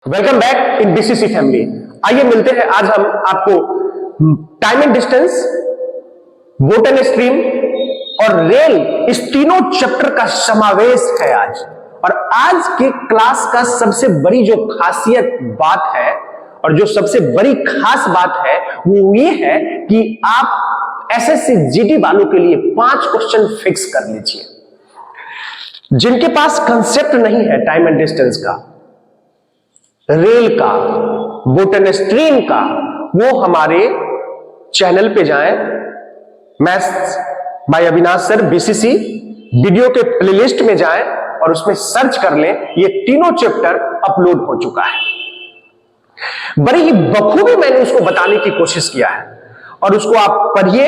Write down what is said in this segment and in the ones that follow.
Welcome back in BCC family. आइए मिलते हैं आज हम आपको time and distance, boat and stream और रेल, इस तीनों चैप्टर का समावेश है आज। और आज के क्लास का सबसे बड़ी जो खासियत बात है और जो सबसे बड़ी खास बात है वो ये है कि आप एसएससी जीडी वालों के लिए 5 क्वेश्चन फिक्स कर लीजिए। जिनके पास कंसेप्ट नहीं है टाइम एंड डिस्टेंस का, रेल का, बोट एंड स्ट्रीम का, वो हमारे चैनल पे जाएं, maths by Avinash sir BCC, video के प्लेलिस्ट में जाएं और उसमें सर्च कर लें। ये तीनों चैप्टर अपलोड हो चुका है। बड़ी ही बखूबी मैंने उसको बताने की कोशिश किया है और उसको आप पढ़िए,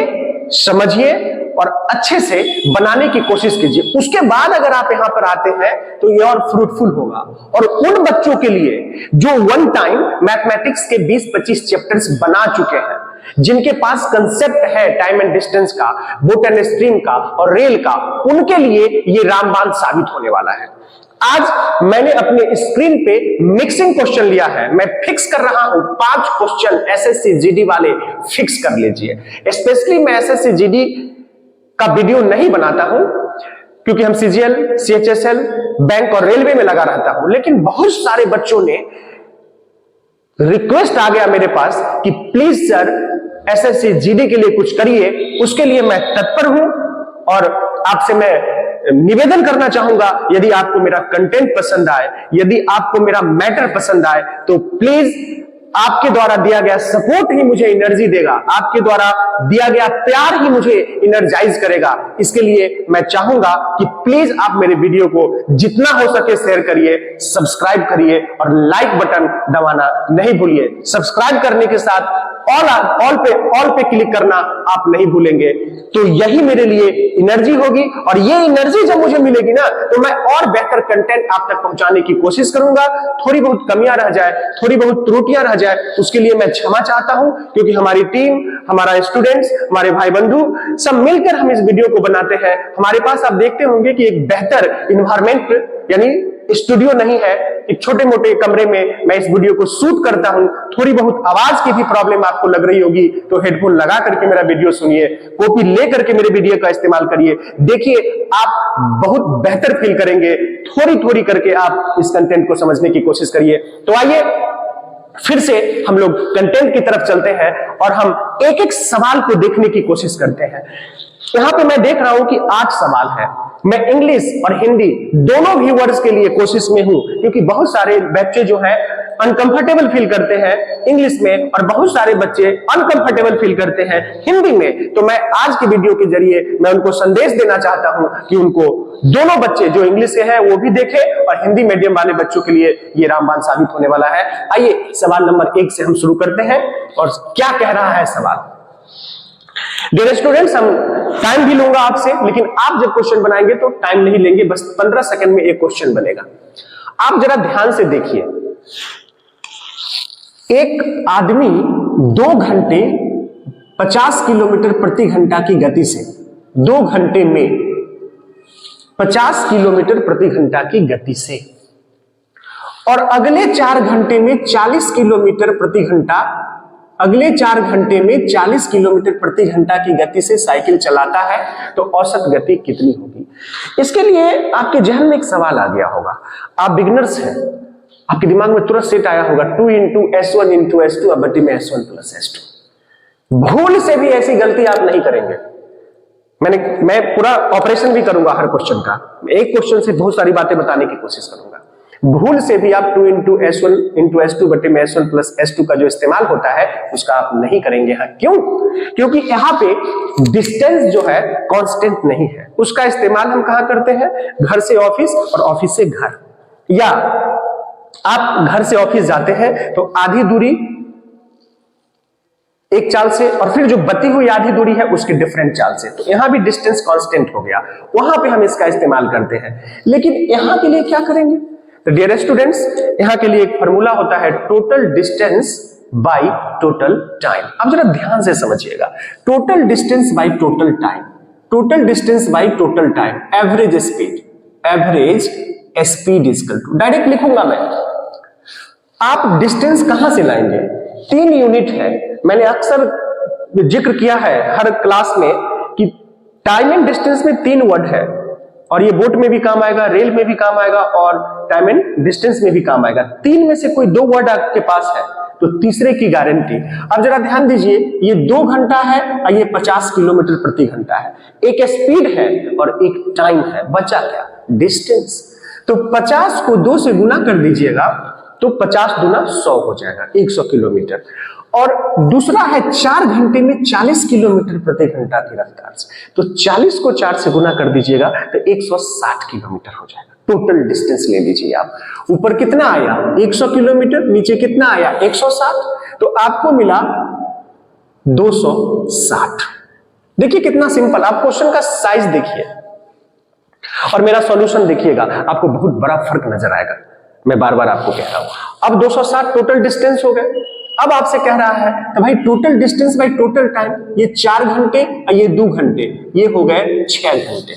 समझिए और अच्छे से बनाने की कोशिश कीजिए। उसके बाद अगर आप यहां पर आते हैं तो ये और फ्रूटफुल होगा। और उन बच्चों के लिए जो वन टाइम मैथमेटिक्स के 20-25 चैप्टर्स बना चुके हैं, जिनके पास कंसेप्ट है टाइम एंड डिस्टेंस का, बोट एंड स्ट्रीम का और रेल का, उनके लिए ये रामबाण साबित होने वाला है। आज मैंने अपने स्क्रीन पे मिक्सिंग क्वेश्चन लिया है, मैं फिक्स कर रहा हूं 5 क्वेश्चन एसएससी जीडी वाले फिक्स कर लीजिए। स्पेशली मैं एसएससी जीडी का वीडियो नहीं बनाता हूं क्योंकि हम सीजीएल, सीएचएसएल, बैंक और रेलवे में लगा रहता हूं, लेकिन बहुत सारे बच्चों ने रिक्वेस्ट आ गया मेरे पास कि प्लीज सर एसएससी जीडी के लिए कुछ करिए। उसके लिए मैं तत्पर हूं और आपसे मैं निवेदन करना चाहूंगा, यदि आपको मेरा कंटेंट पसंद आए, यदि आपको मेरा मैटर पसंद आए तो प्लीज आपके द्वारा दिया गया सपोर्ट ही मुझे एनर्जी देगा, आपके द्वारा दिया गया प्यार ही मुझे एनर्जाइज करेगा। इसके लिए मैं चाहूंगा कि प्लीज आप मेरे वीडियो को जितना हो सके शेयर करिए, सब्सक्राइब करिए और लाइक बटन दबाना नहीं भूलिए। सब्सक्राइब करने के साथ ऑल पे क्लिक करना आप नहीं भूलेंगे, तो यही मेरे लिए एनर्जी होगी। और ये एनर्जी जब मुझे मिलेगी ना तो मैं और बेहतर कंटेंट आप तक पहुंचाने की कोशिश करूंगा। थोड़ी बहुत कमियां रह जाए, थोड़ी बहुत त्रुटियां रह जाए, उसके लिए मैं क्षमा चाहता हूं, क्योंकि हमारी टीम, हमारा स्टूडेंट्स, हमारे भाई बंधु सब मिलकर हम इस वीडियो को बनाते हैं। हमारे पास आप देखते होंगे कि एक बेहतर इन्वायरमेंट यानी स्टूडियो नहीं है, एक छोटे मोटे कमरे में मैं इस वीडियो को शूट करता हूं। थोड़ी बहुत आवाज की भी प्रॉब्लम आपको लग रही होगी तो हेडफोन लगा करके मेरा वीडियो सुनिए, कॉपी ले करके मेरे वीडियो का इस्तेमाल करिए। देखिए आप बहुत बेहतर फील करेंगे। थोड़ी थोड़ी करके आप इस कंटेंट को समझने की कोशिश करिए। तो आइए फिर से हम लोग कंटेंट की तरफ चलते हैं और हम एक एक सवाल को देखने की कोशिश करते हैं। यहां पे मैं देख रहा हूं कि 8 सवाल है। मैं इंग्लिश और हिंदी दोनों भी वर्ड्स के लिए कोशिश में हूं, क्योंकि बहुत सारे बच्चे जो हैं अनकंफर्टेबल फील करते हैं इंग्लिश में और बहुत सारे बच्चे अनकंफर्टेबल फील करते हैं हिंदी में। तो मैं आज की वीडियो के जरिए मैं उनको संदेश देना चाहता हूं कि उनको दोनों बच्चे जो इंग्लिश के हैं वो भी देखें और हिंदी मीडियम वाले बच्चों के लिए ये रामबाण साबित होने वाला है। आइए सवाल नंबर 1 से हम शुरू करते हैं और क्या कह रहा है सवाल। डियर स्टूडेंट्स, हम टाइम भी लूंगा आपसे, लेकिन आप जब क्वेश्चन बनाएंगे तो टाइम नहीं लेंगे, बस 15 सेकंड में एक क्वेश्चन बनेगा। आप जरा ध्यान से देखिए, एक आदमी 2 घंटे 50 किलोमीटर प्रति घंटा की गति से 2 घंटे में 50 किलोमीटर प्रति घंटा की गति से और अगले 4 घंटे में 40 किलोमीटर प्रति घंटा, अगले 4 घंटे में 40 किलोमीटर प्रति घंटा की गति से साइकिल चलाता है, तो औसत गति कितनी होगी? इसके लिए आपके जहन में एक सवाल आ गया होगा। आप बिगिनर्स हैं, आपके दिमाग में तुरंत सेट आया होगा 2 × S1 × S2 अब बटी में S1 + S2। भूल से भी ऐसी गलती आप नहीं करेंगे। मैं पूरा ऑपरेशन भी करूंगा हर क्वेश्चन का, एक क्वेश्चन से बहुत सारी बातें बताने की कोशिश करूंगा। भूल से भी आप 2 × S1 × S2 बटे में S1 + S2 का जो इस्तेमाल होता है उसका आप नहीं करेंगे। हाँ, क्यों? क्योंकि यहाँ पे डिस्टेंस जो है कांस्टेंट नहीं है। उसका इस्तेमाल हम कहाँ करते हैं? घर से ऑफिस और ऑफिस से घर, या आप घर से ऑफिस जाते हैं तो आधी दूरी एक चाल से और फिर जो बची हुई आधी दूरी है उसके डिफरेंट चाल से, तो यहां भी डिस्टेंस कांस्टेंट हो गया, वहां पे हम इसका इस्तेमाल करते हैं। लेकिन यहां के लिए क्या करेंगे? तो डियर स्टूडेंट्स, यहां के लिए एक फॉर्मूला होता है total distance by total time. अब जरा ध्यान से समझिएगा, total distance by total time, total distance by total time, average speed is equal to, direct लिखूंगा मैं, आप डिस्टेंस कहां से लाएंगे? 3 यूनिट है। मैंने अक्सर जिक्र किया है हर क्लास में कि टाइम एंड डिस्टेंस में 3 वर्ड है, और ये बोट में भी काम आएगा, रेल में भी काम आएगा, और टाइम एंड डिस्टेंस में भी काम आएगा। 3 में से कोई 2 वर्ड आपके पास है तो तीसरे की गारंटी। अब जरा ध्यान दीजिए, ये 2 घंटा है और ये 50 किलोमीटर प्रति घंटा है। एक स्पीड है और एक टाइम है, बचा क्या? डिस्टेंस। तो 50 को 2 से गुना कर दीजिएगा तो 50 दूना 100 हो जाएगा, 100 किलोमीटर। और दूसरा है 4 घंटे में 40 किलोमीटर प्रति घंटा की रफ्तार से, तो 40 को 4 से गुना कर दीजिएगा तो 160 किलोमीटर हो जाएगा। टोटल डिस्टेंस ले लीजिए आप। ऊपर कितना आया? 100 किलोमीटर, नीचे कितना आया? 160, तो आपको मिला 260। देखिए कितना सिंपल। आप क्वेश्चन का साइज देखिए और मेरा सॉल्यूशन देखिएगा, आपको बहुत बड़ा फर्क नजर आएगा। मैं बार बार आपको कह रहा हूं। अब 260 टोटल डिस्टेंस हो गए। अब आपसे कह रहा है तो भाई total distance by total time, ये 4 घंटे और ये 2 घंटे, ये हो गए 6 घंटे।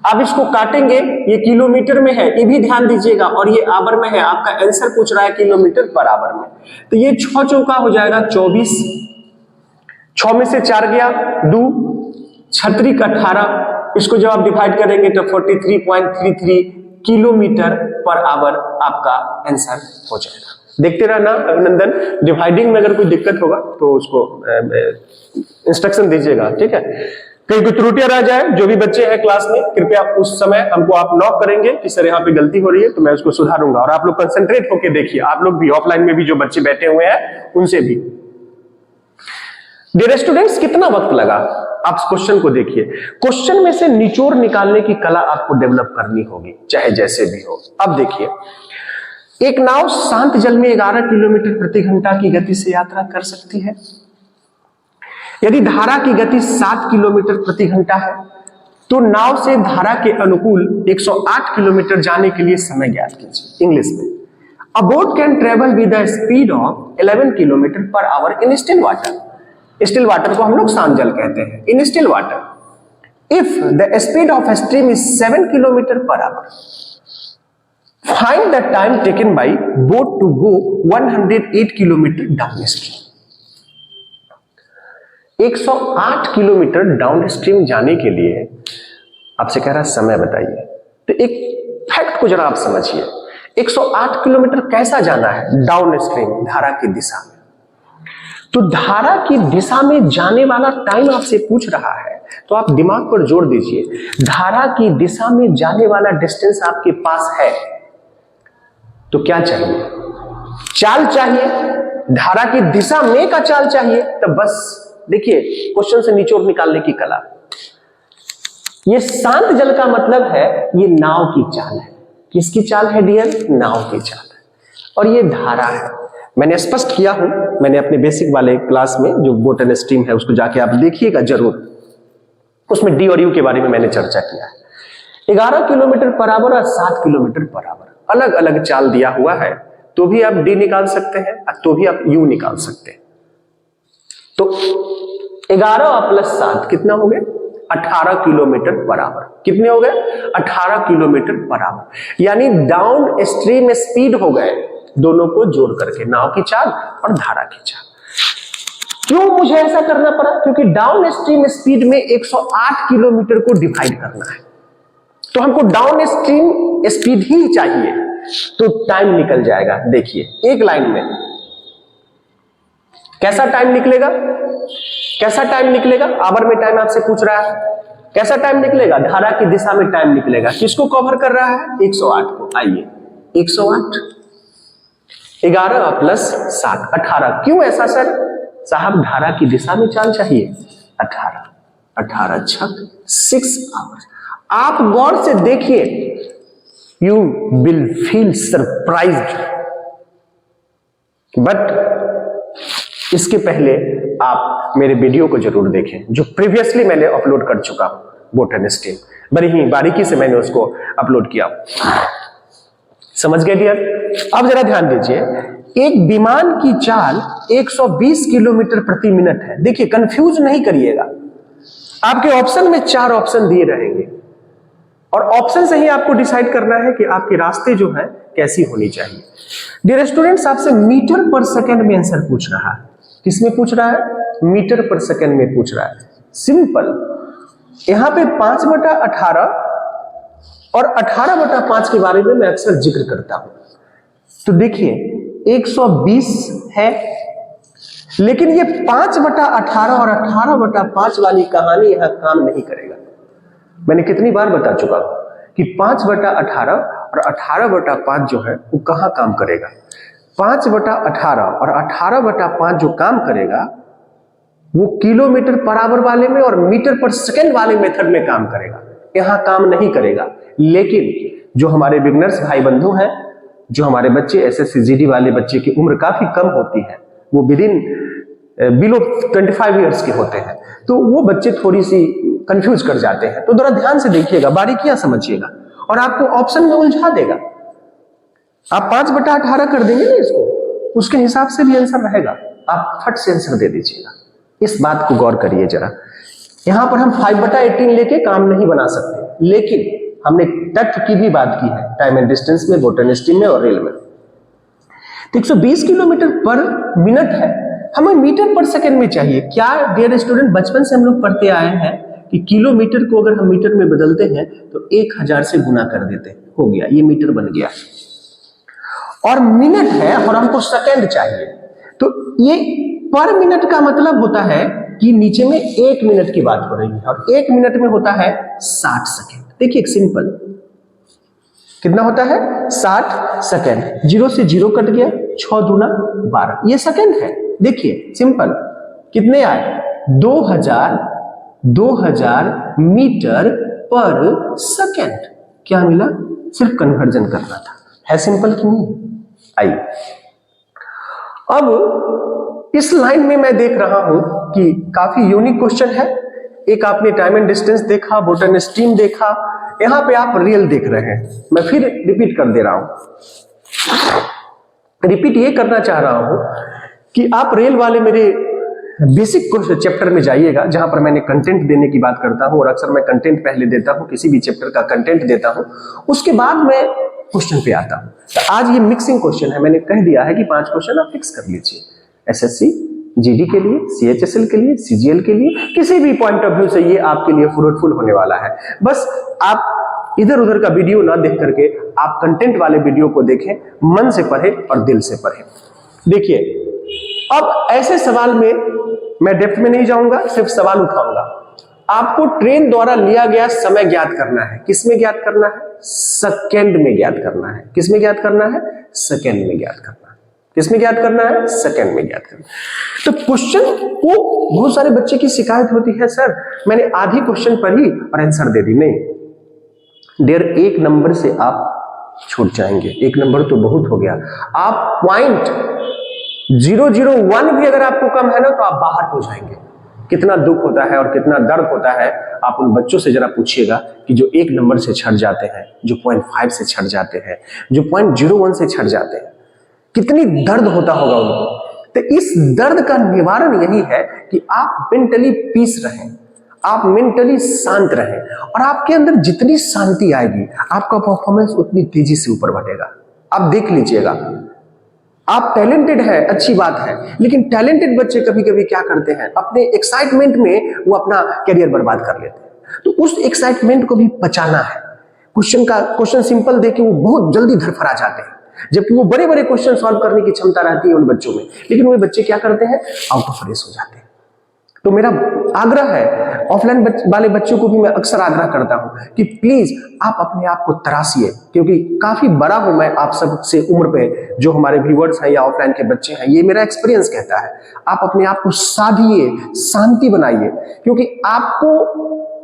आप इसको काटेंगे, ये किलोमीटर में है, ये भी ध्यान दीजिएगा, और ये आवर में है। आपका आंसर पूछ रहा है किलोमीटर पर आवर में, तो ये 6 चौका हो जाएगा 24, 6 में से 4 गया 2, 6 का 18, इसको जब आप डिवाइड करेंगे तो 43.33 किलोमीटर पर आवर आपका आंसर हो जाएगा। देखते रहना अभिनंदन, डिवाइडिंग में अगर कोई दिक्कत होगा तो उसको इंस्ट्रक्शन दीजिएगा, ठीक है। कहीं कोई त्रुटियां रह जाए, जो भी बच्चे हैं क्लास में, कृपया उस समय हमको आप नॉक करेंगे कि सर यहाँ पे गलती हो रही है, तो मैं उसको सुधारूंगा। और आप लोग कंसंट्रेट होकर देखिए, आप लोग भी ऑफलाइन में भी जो बच्चे बैठे हुए हैं उनसे भी। डियर स्टूडेंट्स, कितना वक्त लगा? आप क्वेश्चन को देखिए। क्वेश्चन में से निचोड़ निकालने की कला आपको डेवलप करनी होगी, चाहे जैसे भी हो। अब देखिए, एक नाव शांत जल में 11 किलोमीटर प्रति घंटा की गति से यात्रा कर सकती है। यदि धारा की गति 7 किलोमीटर प्रति घंटा है तो नाव से धारा के अनुकूल 108 किलोमीटर जाने के लिए समय ज्ञात कीजिए। इंग्लिश में, a boat can travel with the speed of 11 kilometer per hour in still water. Still water को हम लोग शांत जल कहते हैं। In still water if the speed of stream is 7 kilometer per hour, find the time taken by boat to go 108 kilometer down stream. 108 kilometer down stream जाने के लिए आपसे कह रहा समय बताइए। तो एक फैक्ट को जरा आप समझिए, 108 किलोमीटर कैसा जाना है? डाउन स्ट्रीम, धारा की दिशा में। तो धारा की दिशा में जाने वाला टाइम आपसे पूछ रहा है, तो आप दिमाग पर जोर दीजिए। धारा की दिशा में जाने वाला डिस्टेंस आपके पास है, तो क्या चाहिए? चाल चाहिए। धारा की दिशा में का चाल चाहिए। तो बस देखिए, क्वेश्चन से निचोड़ निकालने की कला। ये शांत जल का मतलब है ये नाव की चाल है। किसकी चाल है डियर? नाव की चाल है। और ये धारा है। मैंने स्पष्ट किया हूं, मैंने अपने बेसिक वाले क्लास में जो बोट एंड स्ट्रीम है उसको जाके आप देखिएगा जरूर, उसमें डी और यू के बारे में मैंने चर्चा किया है। 11 किलोमीटर पर आवर और 7 किलोमीटर पर आवर, अलग अलग चाल दिया हुआ है, तो भी आप डी निकाल सकते हैं, तो भी आप यू निकाल सकते हैं। तो 11 प्लस 7 कितना हो गए? 18 किलोमीटर पर आवर। कितने हो गए? 18 किलोमीटर पर आवर। यानी डाउन स्ट्रीम स्पीड हो गए, दोनों को जोड़ करके, नाव की चाल और धारा की चाल। क्यों मुझे ऐसा करना पड़ा? क्योंकि डाउन स्ट्रीम स्पीड में 108 किलोमीटर को डिवाइड करना है, तो हमको डाउन स्ट्रीम स्पीड ही चाहिए, तो टाइम निकल जाएगा। देखिए एक लाइन में कैसा टाइम निकलेगा? कैसा टाइम निकलेगा? आवर में टाइम आपसे पूछ रहा है, कैसा टाइम निकलेगा? धारा की दिशा में टाइम निकलेगा। किसको कवर कर रहा है? 108 को। आइए 108, 11 प्लस 7 18। क्यों ऐसा सर? साहब धारा की दिशा में चाल चाहिए। 18 18 6 आवर्स। आप गौर से देखिए, you will feel surprised. But इसके पहले आप मेरे वीडियो को जरूर देखें जो प्रीवियसली मैंने अपलोड कर चुका हूं, बोट एंड स्ट्रीम। बड़ी ही बारीकी से मैंने उसको अपलोड किया। समझ गए डियर? अब जरा ध्यान दीजिए, एक विमान की चाल 120 किलोमीटर प्रति मिनट है। देखिए कंफ्यूज नहीं करिएगा, आपके ऑप्शन में 4 ऑप्शन दिए रहेंगे और ऑप्शन से ही आपको डिसाइड करना है कि आपके रास्ते जो है कैसी होनी चाहिए। डियर स्टूडेंट्स, आपसे मीटर पर सेकंड में आंसर पूछ रहा है। किसमें पूछ रहा है? मीटर पर सेकंड में पूछ रहा है। सिंपल, यहां पे 5/18 और 18/5 के बारे में मैं अक्सर जिक्र करता हूं। तो देखिए 120 है, लेकिन ये 5/18 और 18/5 वाली कहानी यहां काम नहीं करेगा। मैंने कितनी बार बता चुका हूं कि 5/18 और 18/5 जो है वो कहां काम करेगा। 5/18 और 18/5 जो काम करेगा वो किलोमीटर पर आवर वाले में और मीटर पर सेकंड वाले मेथड में काम करेगा, यहां काम नहीं करेगा। लेकिन जो हमारे बिगनर्स भाई बंधु हैं, जो हमारे बच्चे एसएससी जीडी वाले बच्चे की उम्र काफी कम होती है, वो बिलो 25 ईयर्स के होते हैं, तो वो बच्चे थोड़ी सी कंफ्यूज कर जाते हैं। तो जरा ध्यान से देखिएगा, बारीकियां समझिएगा और आपको ऑप्शन में उलझा देगा। आप 5/18 कर देंगे ना इसको, उसके हिसाब से भी आंसर रहेगा, आप फट से आंसर दे दीजिएगा। इस बात को गौर करिए जरा। यहां पर हम 5/18 लेके काम नहीं बना सकते, लेकिन हमने तत्व की भी बात की है टाइम एंड डिस्टेंस में, बोटन स्ट्रीम में और रेल में। 120 किलोमीटर पर मिनट है, हमें मीटर पर सेकंड में चाहिए। क्या डियर स्टूडेंट, बचपन से हम लोग पढ़ते आए हैं कि किलोमीटर को अगर हम मीटर में बदलते हैं तो 1000 से गुना कर देते हैं, हो गया, ये मीटर बन गया। और मिनट है और हमको सेकंड चाहिए, तो ये पर मिनट का मतलब होता है कि नीचे में 1 मिनट की बात हो रही है और 1 मिनट में होता है 60 सेकंड। देखिए एक सिंपल, कितना होता है? 60 सेकंड। 0 से 0 कट गया, 6 दूना 12, ये सेकंड है। देखिए सिंपल, कितने आए? 2000 मीटर पर सेकंड। क्या मिला? सिर्फ कन्वर्जन करना था। है सिंपल कि नहीं? आइए अब इस लाइन में मैं देख रहा हूं कि काफी यूनिक क्वेश्चन है। एक आपने टाइम एंड डिस्टेंस देखा, बोटन स्ट्रीम देखा, यहां पे आप रियल देख रहे हैं। मैं फिर रिपीट कर दे रहा हूं, रिपीट ये करना चाह रहा हूं कि आप रेल वाले मेरे बेसिक चैप्टर में जाइएगा, जहां पर मैंने कंटेंट देने की बात करता हूं और अक्सर मैं कंटेंट पहले देता हूं, किसी भी चैप्टर का कंटेंट देता हूं, उसके बाद मैं क्वेश्चन पे आता हूं। तो आज ये मिक्सिंग क्वेश्चन है, मैंने कह दिया है कि 5 क्वेश्चन आप फिक्स कर लीजिए, एसएससी जीडी के लिए, सीएचएसएल के लिए, सीजीएल के लिए, किसी भी पॉइंट ऑफ व्यू से ये आपके लिए फ्रूटफुल होने वाला है। बस आप इधर उधर का वीडियो ना देख करके आप कंटेंट वाले वीडियो को देखें, मन से पढ़े और दिल से पढ़े। देखिए अब ऐसे सवाल में मैं डेप्थ में नहीं जाऊंगा, सिर्फ सवाल उठाऊंगा। आपको ट्रेन द्वारा लिया गया समय ज्ञात करना है। किसमें ज्ञात करना है? सेकंड में ज्ञात करना है। किसमें ज्ञात करना है? सेकंड में ज्ञात करना है। किसमें ज्ञात करना है? सेकंड में ज्ञात करना है। तो क्वेश्चन को बहुत सारे बच्चे की शिकायत होती है, सर मैंने आधी क्वेश्चन पढ़ी और आंसर दे दी। नहीं डियर, 1 नंबर से आप छूट जाएंगे। 1 नंबर तो बहुत हो गया। आप पॉइंट 001 भी अगर आपको कम है ना तो आप बाहर हो जाएंगे। कितना दुख होता है और कितना दर्द होता है, आप उन बच्चों से जरा पूछिएगा कि जो 1 नंबर से छट जाते हैं, जो 0.5 से छट जाते हैं, जो 0.01 से छट जाते हैं, कितनी दर्द होता होगा उनको। तो इस दर्द का निवारण यही है कि आप मेंटली पीस रहें, आप मेंटली शांत रहें, और आपके अंदर जितनी शांति आएगी आपका परफॉर्मेंस उतनी तेजी से ऊपर बढ़ेगा। आप देख लीजिएगा, आप टैलेंटेड है, अच्छी बात है, लेकिन टैलेंटेड बच्चे कभी कभी क्या करते हैं, अपने एक्साइटमेंट में वो अपना करियर बर्बाद कर लेते हैं। तो उस एक्साइटमेंट को भी बचाना है। क्वेश्चन सिंपल देके वो बहुत जल्दी धरफरा जाते हैं, जबकि वो बड़े बड़े क्वेश्चन सॉल्व करने की क्षमता रहती है उन बच्चों में, लेकिन वो बच्चे क्या करते हैं, आउट ऑफ रेस हो जाते हैं। तो मेरा आग्रह है, ऑफलाइन वाले बच्चों को भी मैं अक्सर आग्रह करता हूं कि प्लीज आप अपने आप को तराशिए, क्योंकि काफी बड़ा हूं मैं आप सबसे उम्र पे, जो हमारे व्यूअर्स हैं या ऑफलाइन के बच्चे हैं, ये मेरा एक्सपीरियंस कहता है। आप अपने आप को साधिए, शांति बनाइए, क्योंकि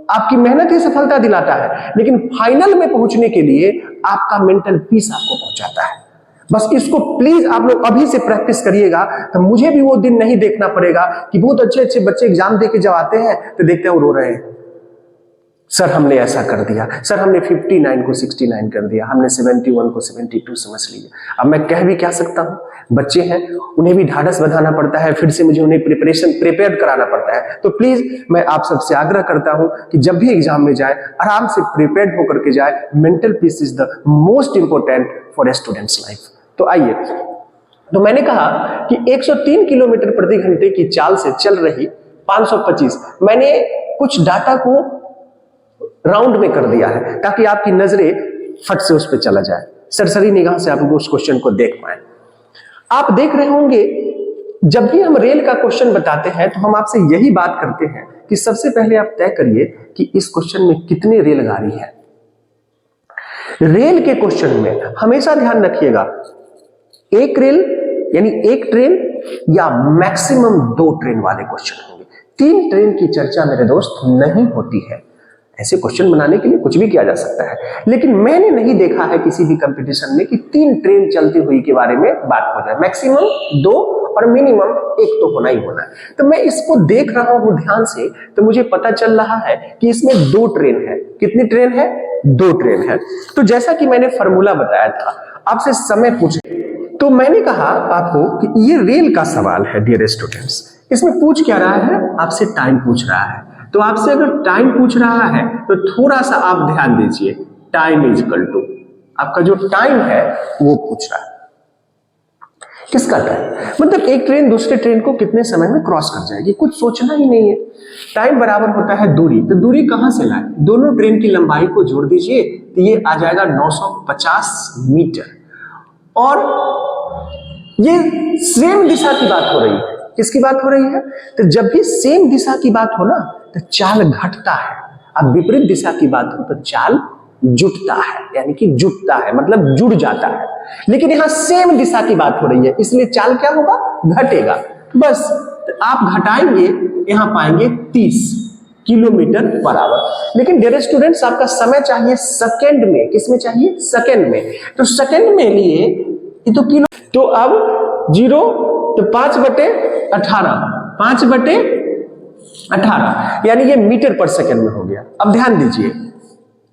आपकी मेहनत ही सफलता दिलाता है, लेकिन फाइनल में पहुंचने के लिए आपका मेंटल पीस आपको पहुंचाता है। बस इसको प्लीज आप लोग अभी से प्रैक्टिस करिएगा, तो मुझे भी वो दिन नहीं देखना पड़ेगा कि बहुत अच्छे अच्छे बच्चे एग्जाम दे के जब आते हैं तो देखते हैं वो रो रहे हैं। सर हमने ऐसा कर दिया, सर हमने 59 को 69 कर दिया, हमने 71 को 72 समझ लिया। अब मैं कह भी क्या सकता हूं, बच्चे हैं, उन्हें भी ढाढ़स बंधाना पड़ता है, फिर से मुझे उन्हें प्रिपेयर कराना पड़ता है। तो प्लीज मैं आप सबसे आग्रह करता हूं कि जब भी एग्जाम में जाए आराम से प्रिपेयर्ड होकर के जाए। Mental peace is the most important for a students life. तो आइए, तो मैंने कहा कि 103 किलोमीटर प्रति घंटे की चाल से चल रही 525, मैंने कुछ डाटा को राउंड में कर दिया है ताकि आपकी नजरें फट से उस पर चला जाए, सरसरी निगाह से आप उस क्वेश्चन को देख पाए। आप देख रहे होंगे जब भी हम रेल का क्वेश्चन बताते हैं तो हम आपसे यही बात करते हैं कि सबसे पहले आप तय करिए कि इस क्वेश्चन में कितनी रेलगाड़ी है। रेल के क्वेश्चन में हमेशा ध्यान रखिएगा, एक रेल यानी एक ट्रेन या मैक्सिमम 2 ट्रेन वाले क्वेश्चन होंगे। 3 ट्रेन की चर्चा मेरे दोस्त नहीं होती है। ऐसे क्वेश्चन बनाने के लिए कुछ भी किया जा सकता है, लेकिन मैंने नहीं देखा है किसी भी कंपटीशन में कि 3 ट्रेन चलती हुई के बारे में बात हो जाए। मैक्सिमम 2 और मिनिमम 1 तो होना ही होना है। तो मैं इसको देख रहा हूं ध्यान से, तो मुझे पता चल रहा है कि इसमें 2 ट्रेन है। कितनी ट्रेन है? 2 ट्रेन है। तो जैसा कि मैंने फॉर्मूला बताया था, आपसे समय पूछे तो मैंने कहा आपको कि ये रेल का सवाल है डियर स्टूडेंट्स। इसमें पूछ क्या रहा है? आपसे टाइम पूछ रहा है। तो आपसे अगर टाइम पूछ रहा है तो थोड़ा सा आप ध्यान दीजिए, टाइम इज इक्वल टू आपका जो टाइम है वो पूछ रहा है। किसका टाइम? मतलब एक ट्रेन दूसरे ट्रेन को कितने समय में क्रॉस कर जाएगी, कुछ सोचना ही नहीं है। टाइम बराबर होता है दूरी। तो दूरी कहां से लाए? दोनों ट्रेन की लंबाई को जोड़ दीजिए तो ये आ जाएगा 950 मीटर। और ये सेम दिशा की बात हो रही है। किसकी बात हो रही है? तो जब भी सेम दिशा की बात हो ना तो चाल घटता है। अब विपरीत दिशा की बात हो तो चाल जुटता है, यानी कि जुटता है मतलब जुड़ जाता है। लेकिन यहां सेम दिशा की बात हो रही है, इसलिए चाल क्या होगा? घटेगा। बस तो आप घटाएंगे, यहां पाएंगे 30 किलोमीटर पर आवर। लेकिन डियर स्टूडेंट्स, आपका समय चाहिए सेकंड में। किसमें चाहिए? सेकंड में। तो सेकंड में लिए तो किलो, तो अब 0 तो 5/18, 5/18 यानी ये मीटर पर सेकंड में हो गया। अब ध्यान दीजिए,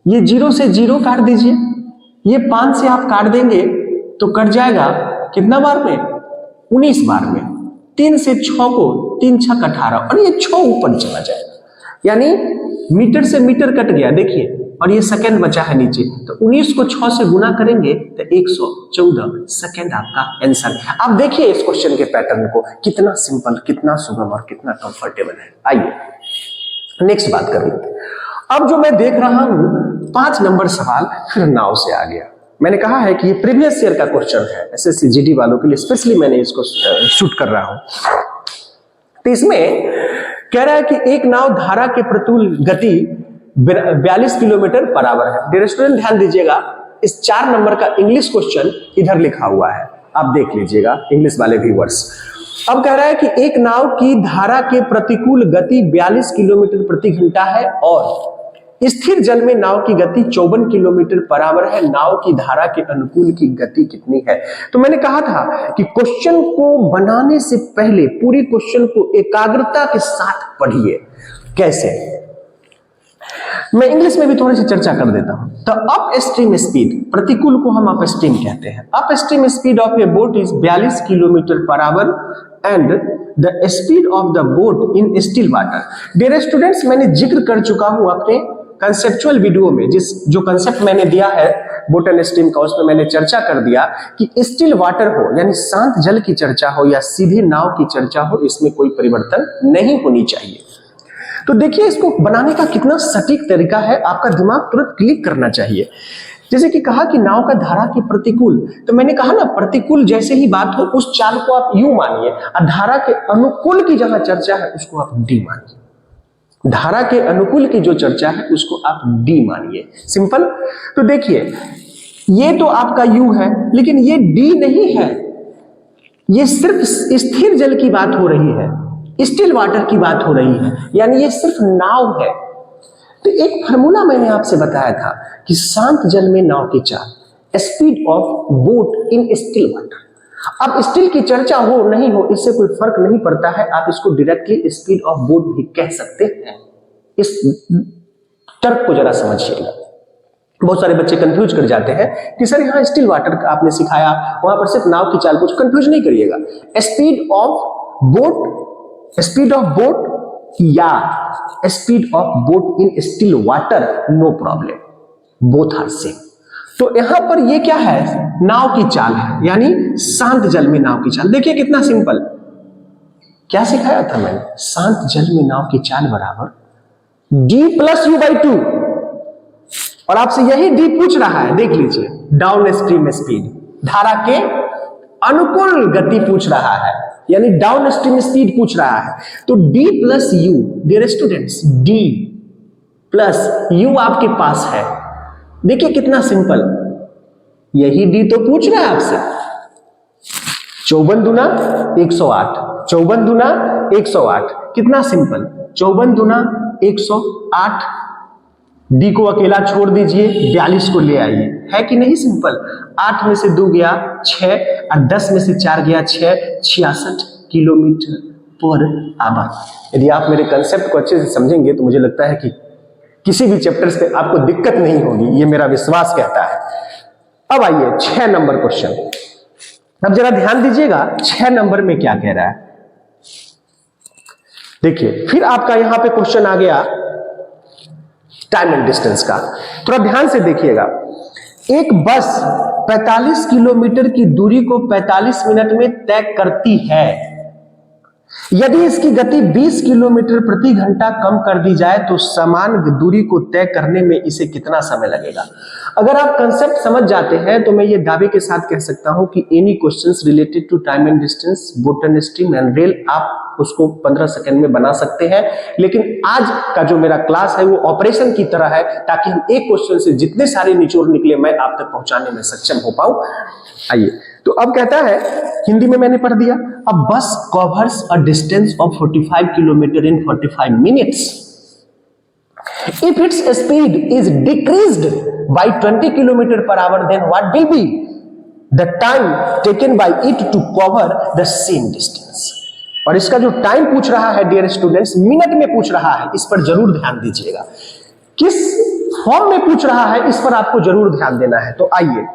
ये 0 से 0 काट दीजिए, ये 5 से आप काट देंगे तो कट जाएगा कितना बार में? 19 बार में। 3 से 6 को 3 6 18 और ये 6 ऊपर चला जाएगा, यानी मीटर से मीटर कट गया। देखिए, और ये सेकंड बचा है नीचे, तो 19 को 6 से गुना करेंगे तो 114 सेकंड आपका आंसर है। आप देखिए इस क्वेश्चन के पैटर्न को, कितना सिंपल, कितना सुगम और कितना कंफर्टेबल है। आइए नेक्स्ट बात कर लेते हैं। अब जो मैं देख रहा हूं 5 नंबर सवाल फिर नाव से आ गया। मैंने कहा है कि ये प्रीवियस ईयर का क्वेश्चन है, एसएससी जीडी वालों के लिए स्पेशली मैंने इसको शूट कर रहा हूं। तो इसमें कह रहा है कि एक नाव धारा के प्रतिकूल गति 42 किलोमीटर पर आवर है। डियर स्टूडेंट ध्यान दीजिएगा, इस 4 नंबर का इंग्लिश क्वेश्चन इधर लिखा हुआ है, आप देख लीजिएगा इंग्लिश वाले व्यूअर्स। अब कह रहा है कि एक नाव की धारा के प्रतिकूल गति 42 किलोमीटर प्रति घंटा है और स्थिर जल में नाव की गति 54 किलोमीटर पर आवर है। नाव की धारा के अनुकूल की गति कितनी है? तो मैंने कहा था कि क्वेश्चन को बनाने से पहले पूरी क्वेश्चन को एकाग्रता के साथ पढ़िए। कैसे? मैं इंग्लिश में भी थोड़ी सी चर्चा कर देता हूं। तो अप स्ट्रीम स्पीड, प्रतिकूल को हम अप स्ट्रीम कहते हैं। Up stream speed of a boat is 42 kilometer per hour and the speed of the boat in still water. Dear students, मैंने जिक्र कर चुका हूं अपने कंसेप्चुअल वीडियो में, जो कंसेप्ट मैंने दिया है बोट एंड स्ट्रीम का, उसमें मैंने चर्चा कर दिया कि स्टिल वाटर हो यानी शांत जल की चर्चा हो या सीधे नाव की चर्चा हो, इसमें कोई परिवर्तन नहीं होनी चाहिए। तो देखिए इसको बनाने का कितना सटीक तरीका है, आपका दिमाग तुरंत क्लिक करना चाहिए। जैसे कि कहा कि नाव का धारा के प्रतिकूल, तो मैंने कहा ना प्रतिकूल जैसे ही बात हो उस चाल को आप यू मानिए, और धारा के अनुकूल की जहां चर्चा है उसको आप डी मानिए। धारा के अनुकूल की जो चर्चा है उसको आप डी मानिए। सिंपल। तो देखिए ये तो आपका यू है, लेकिन ये डी नहीं है, ये सिर्फ स्थिर जल की बात हो रही है, स्टिल वाटर की बात हो रही है, यानी ये सिर्फ नाव है। तो एक फार्मूला मैंने आपसे बताया था कि शांत जल में नाव की चाल, speed of boat in still water. अब स्टिल की चर्चा हो नहीं हो इससे कोई फर्क नहीं पड़ता है, आप इसको डायरेक्टली स्पीड ऑफ बोट भी कह सकते हैं। इस तर्क को जरा समझिएगा। बहुत सारे बच्चे कंफ्यूज कर जाते हैं कि सर यहाँ स्टिल वाटर का आपने सिखाया, वहां पर सिर्फ नाव की चाल, कुछ कंफ्यूज नहीं करिएगा। स्पीड ऑफ बोट या speed of boat in still water, no problem, both are same. तो यहां पर ये क्या है, नाव की चाल है, यानी शांत जल में नाव की चाल। देखिए कितना सिंपल, क्या सिखाया था मैंने, शांत जल में नाव की चाल बराबर d+u/2, और आपसे यही d पूछ रहा है, देख लीजिए, डाउन स्ट्रीम स्पीड, धारा के अनुकूल गति पूछ रहा है, यानी डाउन स्ट्रीम स्पीड पूछ रहा है। तो d+u, डियर स्टूडेंट्स, d+u आपके पास है। देखिए कितना सिंपल, यही d तो पूछ रहा है आपसे। 54 दूना 108, 54 दूना 108, कितना सिंपल, 54 दूना 108, डी को अकेला छोड़ दीजिए, 42 को ले आइए, है कि नहीं सिंपल। 8 में से 2 गया 6 और 10 में से 4 गया 6, 66 किलोमीटर पर आवर। यदि आप मेरे कंसेप्ट को अच्छे से समझेंगे तो मुझे लगता है कि किसी भी चैप्टर्स पे आपको दिक्कत नहीं होगी, ये मेरा विश्वास कहता है। अब आइए 6 नंबर क्वेश्चन, अब जरा ध्यान दीजिएगा 6 नंबर में क्या कह रहा है। देखिए फिर आपका यहां पे क्वेश्चन आ गया टाइम एंड डिस्टेंस का, थोड़ा ध्यान से देखिएगा। एक बस 45 किलोमीटर की दूरी को 45 मिनट में तय करती है। यदि इसकी गति 20 किलोमीटर प्रति घंटा कम कर दी जाए तो समान दूरी को तय करने में इसे कितना समय लगेगा। अगर आप कंसेप्ट समझ जाते हैं तो मैं ये दावे के साथ कह सकता हूं कि any questions related to time and distance, boat and stream and rail, आप उसको 15 सेकंड में बना सकते हैं। लेकिन आज का जो मेरा क्लास है वो ऑपरेशन की तरह है, ताकि हम एक क्वेश्चन से जितने सारे निचोड़ निकले मैं आप तक पहुंचाने में सक्षम हो पाऊं। आइए, तो अब कहता है, हिंदी में मैंने पढ़ दिया, अब बस covers a distance of 45 kilometre in 45 minutes. If its speed is decreased by 20 km per hour, then what will be the time taken by it to cover the same distance? और इसका जो टाइम पूछ रहा है dear students, minute में पूछ रहा है, इस पर जरूर ध्यान दीजिएगा। किस फॉर्म में पूछ रहा है इस पर आपको जरूर ध्यान देना है। तो आइए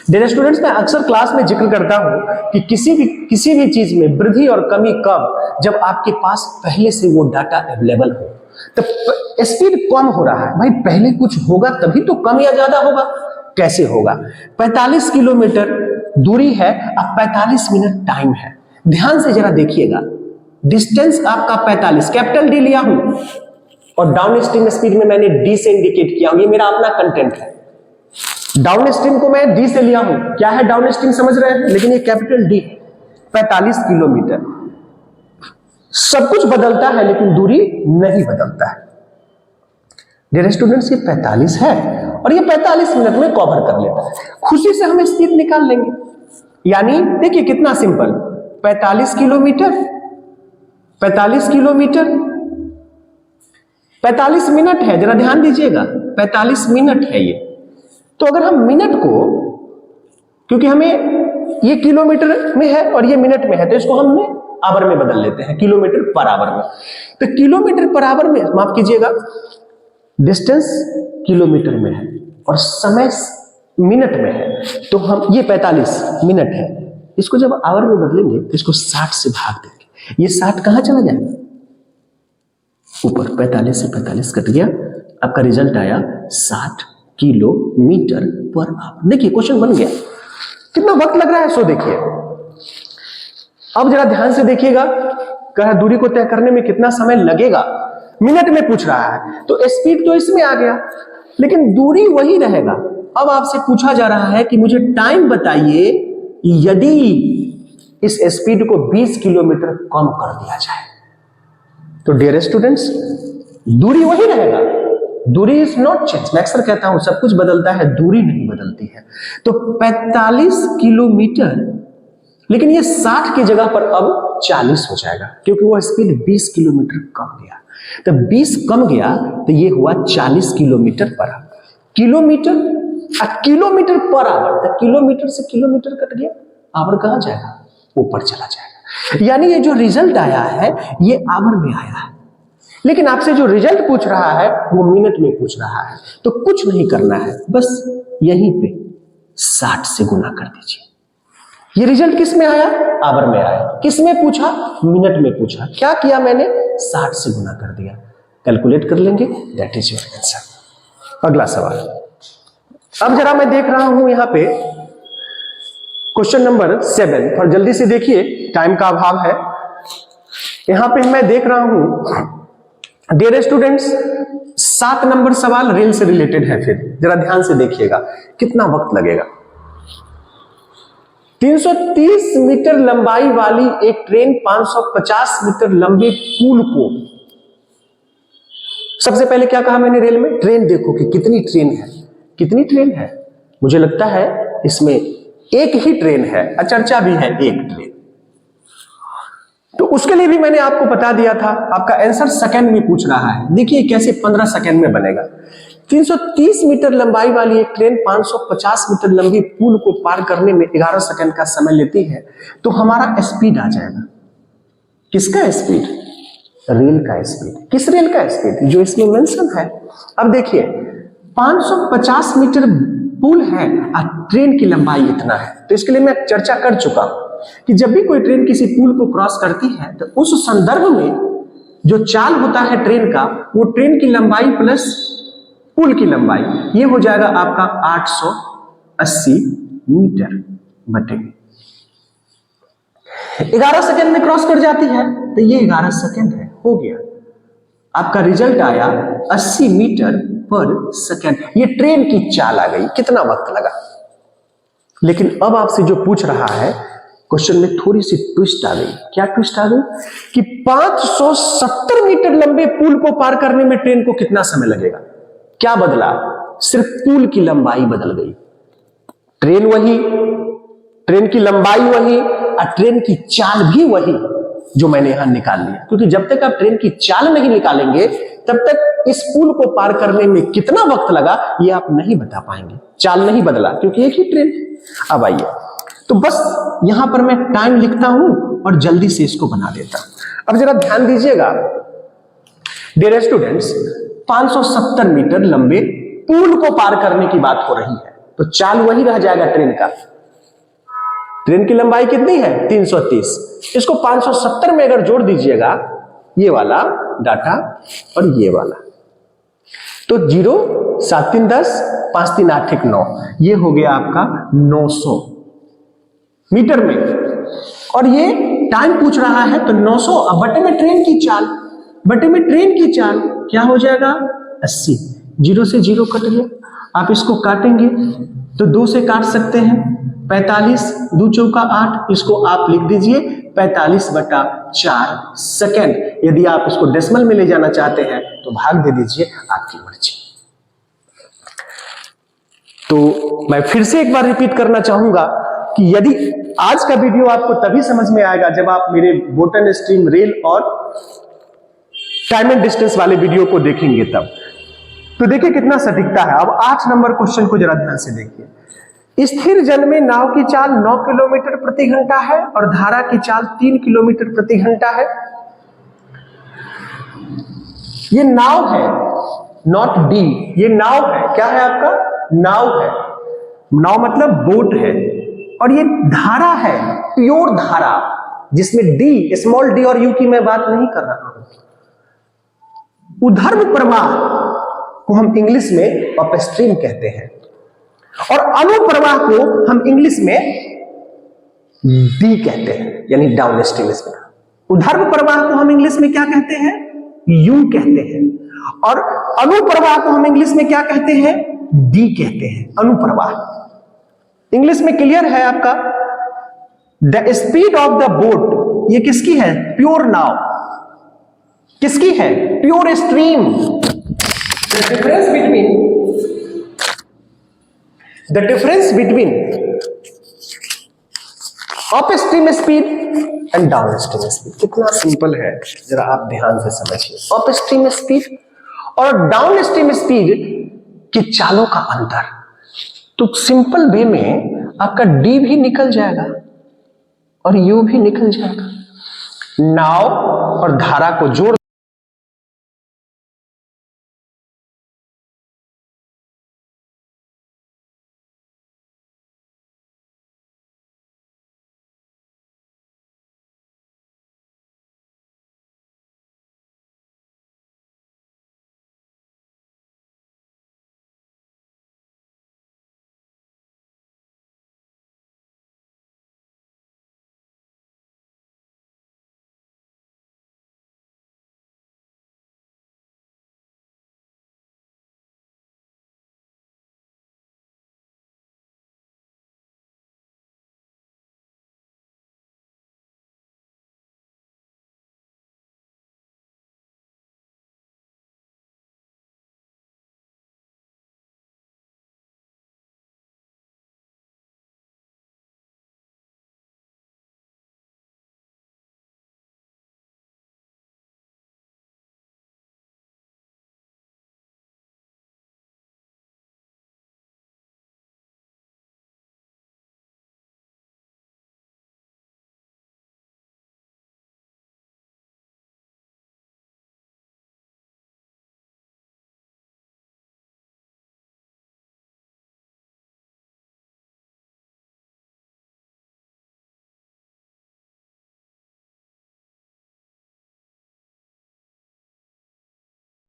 डियर स्टूडेंट्स, मैं अक्सर क्लास में जिक्र करता हूं कि किसी भी चीज में वृद्धि और कमी कब, जब आपके पास पहले से वो डाटा अवेलेबल हो। तो स्पीड कम हो रहा है, भाई पहले कुछ होगा तभी तो कम या ज्यादा होगा। कैसे होगा, 45 किलोमीटर दूरी है, अब 45 मिनट टाइम है। ध्यान से जरा देखिएगा, डिस्टेंस आपका 45, कैपिटल डी लिया हूं, और डाउन स्ट्रीम स्पीड में मैंने डी से इंडिकेट किया हूं, ये मेरा अपना कंटेंट है। डाउन स्ट्रीम को मैं डी से लिया हूं, क्या है डाउन स्ट्रीम समझ रहे हैं, लेकिन ये कैपिटल डी, 45 किलोमीटर। सब कुछ बदलता है लेकिन दूरी नहीं बदलता है। डियर स्टूडेंट्स, ये 45 है और ये 45 मिनट में कवर कर लेता है। खुशी से हम स्पीड निकाल लेंगे, यानी देखिए कितना सिंपल, 45 किलोमीटर 45 किलोमीटर 45 मिनट है, जरा ध्यान दीजिएगा, 45 मिनट है ये। तो अगर हम मिनट को, क्योंकि हमें ये किलोमीटर में है और ये मिनट में है, तो इसको हमने आवर में बदल लेते हैं, किलोमीटर पर आवर में। तो किलोमीटर पर आवर में, माफ कीजिएगा, डिस्टेंस किलोमीटर में है और समय मिनट में है, तो हम ये 45 मिनट है, इसको जब आवर में बदलेंगे तो इसको 60 से भाग देंगे। ये 60 कहां चला जाएगा, ऊपर, 45 से 45 कट गया, आपका रिजल्ट आया 60 किलोमीटर पर आवर। देखिए क्वेश्चन बन गया। कितना वक्त लग रहा है सो देखिए। अब जरा ध्यान से देखिएगा, कह दूरी को तय करने में कितना समय लगेगा, मिनट में पूछ रहा है, तो स्पीड तो इसमें आ गया लेकिन दूरी वही रहेगा। अब आपसे पूछा जा रहा है कि मुझे टाइम बताइए यदि इस स्पीड को 20 किलोमीटर कम कर दिया जाए। तो डियर स्टूडेंट्स, दूरी वही रहेगा, दूरी इज नॉट चेंज। मैं अक्सर कहता हूं सब कुछ बदलता है, दूरी नहीं बदलती है। तो 45 किलोमीटर, लेकिन ये 60 की जगह पर अब 40 हो जाएगा, क्योंकि वो स्पीड 20 किलोमीटर कम गया। तो 20 कम गया तो ये हुआ 40 kilometre per our. Kilometre kilometre per our, तो किलोमीटर से किलोमीटर कट गया, आवर कहां जाएगा, ऊपर चला जाएगा। यानी ये जो रिजल्ट आया है ये आवर में आया है। लेकिन आपसे जो रिजल्ट पूछ रहा है वो मिनट में पूछ रहा है। तो कुछ नहीं करना है, बस यहीं पे 60 से गुना कर दीजिए। ये रिजल्ट किस में आया? आवर में आया। किस में पूछा? मिनट में पूछा। क्या किया मैंने? 60 से गुना कर दिया। कैलकुलेट कर लेंगे, दैट इज योर आंसर। अगला सवाल, अब जरा मैं देख रहा हूं यहां पे क्वेश्चन नंबर 7, और जल्दी से देखिए, टाइम का अभाव है। यहां पे मैं देख रहा हूं डियर स्टूडेंट्स 7 नंबर सवाल रेल से रिलेटेड है। फिर जरा ध्यान से देखिएगा कितना वक्त लगेगा। 330 मीटर लंबाई वाली एक ट्रेन 550 मीटर लंबे पुल को, सबसे पहले क्या कहा मैंने रेल में? ट्रेन देखो कि कितनी ट्रेन है, कितनी ट्रेन है। मुझे लगता है इसमें एक ही ट्रेन है, चर्चा भी है एक ट्रेन। तो उसके लिए भी मैंने आपको बता दिया था। आपका आंसर सेकंड में पूछ रहा है, देखिए कैसे 15 सेकंड में बनेगा। 330 मीटर लंबाई वाली एक ट्रेन 550 मीटर लंबी पुल को पार करने में 11 सेकंड का समय लेती है, तो हमारा स्पीड आ जाएगा। किसका स्पीड? रेल का स्पीड। किस रेल का स्पीड? जो इसमें मेंशन है। अब देखिए 550 मीटर पुल है और ट्रेन की लंबाई इतना है, तो इसके लिए मैं चर्चा कर चुका हूं कि जब भी कोई ट्रेन किसी पुल को क्रॉस करती है तो उस संदर्भ में जो चाल होता है ट्रेन का, वो ट्रेन की लंबाई प्लस पुल की लंबाई, ये हो जाएगा आपका 880 मीटर बटे 11 सेकंड में क्रॉस कर जाती है, तो ये 11 सेकंड है, हो गया। आपका रिजल्ट आया 80 मीटर पर सेकंड। ये ट्रेन की चाल आ गई। कितना वक्त लगा? लेकिन अब आपसे जो पूछ रहा है क्वेश्चन में थोड़ी सी ट्विस्ट आ गई। क्या ट्विस्ट आ गई? कि 570 मीटर लंबे पुल को पार करने में ट्रेन को कितना समय लगेगा। क्या बदला? सिर्फ पुल की लंबाई बदल गई। ट्रेन वही, ट्रेन की लंबाई वही और ट्रेन की चाल भी वही जो मैंने यहां निकाल लिया। क्योंकि जब तक आप ट्रेन की चाल नहीं निकालेंगे तब तक इस पुल को पार करने में कितना वक्त लगा ये आप नहीं बता पाएंगे। चाल नहीं बदला क्योंकि एक ही ट्रेन। अब आइए, तो बस यहां पर मैं टाइम लिखता हूं और जल्दी से इसको बना देता हूं। अब जरा ध्यान दीजिएगा डियर स्टूडेंट्स, 570 मीटर लंबे पुल को पार करने की बात हो रही है, तो चाल वही रह जाएगा ट्रेन का। ट्रेन की लंबाई कितनी है? 330। इसको 570 में अगर जोड़ दीजिएगा, ये वाला डाटा और ये वाला, तो 0 7 3 10 5 3 8 1 9, ये हो गया आपका 900 मीटर में। और ये टाइम पूछ रहा है तो 900 बटे में ट्रेन की चाल, बटे में ट्रेन की चाल क्या हो जाएगा? 80। 0 से 0 कट गया। आप इसको काटेंगे तो 2 से काट सकते हैं, 45 2 चौका 8, इसको आप लिख दीजिए 45/4 सेकेंड। यदि आप इसको डेसिमल में ले जाना चाहते हैं तो भाग दे दीजिए, आपकी मर्जी। तो मैं फिर से एक बार रिपीट करना चाहूंगा कि यदि आज का वीडियो आपको तभी समझ में आएगा जब आप मेरे बोटन स्ट्रीम रेल और टाइम एंड डिस्टेंस वाले वीडियो को देखेंगे तब। तो देखिए कितना सटीकता है। अब 8 नंबर क्वेश्चन को जरा ध्यान से देखिए। स्थिर जल में नाव की चाल 9 किलोमीटर प्रति घंटा है और धारा की चाल 3 किलोमीटर प्रति घंटा है। ये नाव है, नॉट डी, ये नाव है। क्या है आपका? नाव है। नाव मतलब बोट है। और ये धारा है, प्योर धारा, जिसमें डी, स्मॉल डी और यू की मैं बात नहीं कर रहा हूं। ऊर्ध्व प्रवाह को हम इंग्लिश में अपस्ट्रीम कहते हैं और अनुप्रवाह को हम इंग्लिश में डी कहते हैं, यानी डाउन स्ट्रीम। इसमें ऊर्ध्व प्रवाह को हम इंग्लिश में क्या कहते हैं? यू कहते हैं। और अनुप्रवाह को हम इंग्लिश में क्या कहते हैं? डी कहते हैं, अनुप्रवाह। इंग्लिश में क्लियर है आपका? The speed of the boat, ये किसकी है? प्योर नाव। किसकी है? Pure stream. The difference between up stream speed and down stream speed. कितना सिंपल है, जरा आप ध्यान से समझिए। अप स्ट्रीम स्पीड और डाउन स्ट्रीम स्पीड की चालों का अंतर। तो सिंपल वे में आपका डी भी निकल जाएगा और यू भी निकल जाएगा। नाव और धारा को जोड़